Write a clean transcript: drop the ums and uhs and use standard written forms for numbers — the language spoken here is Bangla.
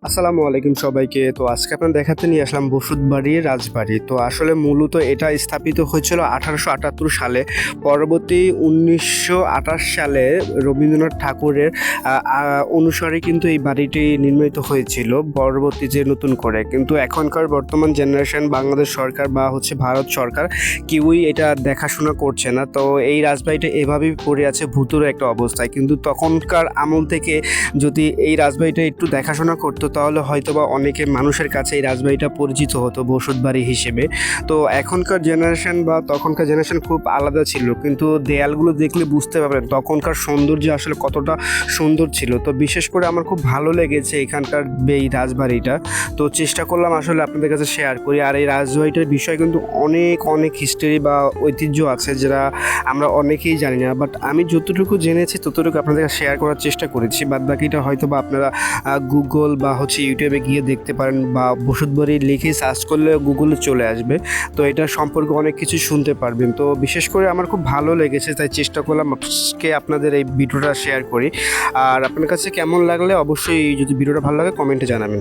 আসসালামু আলাইকুম সবাইকে। তো আজকে আপনার দেখাতে নিয়ে আসলাম বসুধবাড়ি রাজবাড়ি। তো আসলে মূলত এটা স্থাপিত হয়েছিল 1878 সালে। পরবর্তী 1928 সালে রবীন্দ্রনাথ ঠাকুরের অনুসারে কিন্তু এই বাড়িটি নির্মিত হয়েছিল পরবর্তী যে নতুন করে। কিন্তু এখনকার বর্তমান জেনারেশন বাংলাদেশ সরকার বা হচ্ছে ভারত সরকার কেউই এটা দেখাশোনা করছে না। তো এই রাজবাড়িটা এভাবেই পড়ে আছে ভূতুড়ে একটা অবস্থায়। কিন্তু তখনকার আমল থেকে যদি এই রাজবাড়িটা একটু দেখাশোনা করতো তাহলে হয়তোবা অনেকে মানুষের কাছে এই রাজবাড়িটা পরিচিত হতো বসতবাড়ি হিসেবে। তো এখনকার জেনারেশন বা তখনকার জেনারেশন খুব আলাদা ছিল, কিন্তু দেয়ালগুলো দেখলে বুঝতে পারবেন তখনকার সৌন্দর্য আসলে কতটা সুন্দর ছিল। তো বিশেষ করে আমার খুব ভালো লেগেছে এখানকার এই রাজবাড়িটা। তো চেষ্টা করলাম আসলে আপনাদের কাছে শেয়ার করি। আর এই রাজবাড়িটার বিষয়ে কিন্তু অনেক অনেক হিস্টরি বা ঐতিহ্য আছে যেটা আমরা অনেকেই জানি না, বাট আমি যতটুকু জেনেছি ততটুকু আপনাদের শেয়ার করার চেষ্টা করেছি। বাদ বাকিটা হয়তো বা আপনারা গুগল বা হচ্ছে ইউটিউবে গিয়ে দেখতে পারেন বা বসতবাড়ি লিখে সার্চ করলে গুগলে চলে আসবে। তো এটা সম্পর্কে অনেক কিছু শুনতে পারবেন। তো বিশেষ করে আমার খুব ভালো লেগেছে, তাই চেষ্টা করলাম আজকে আপনাদের এই ভিডিওটা শেয়ার করি। আর আপনার কাছে কেমন লাগলে অবশ্যই, যদি ভিডিওটা ভালো লাগে কমেন্টে জানাবেন।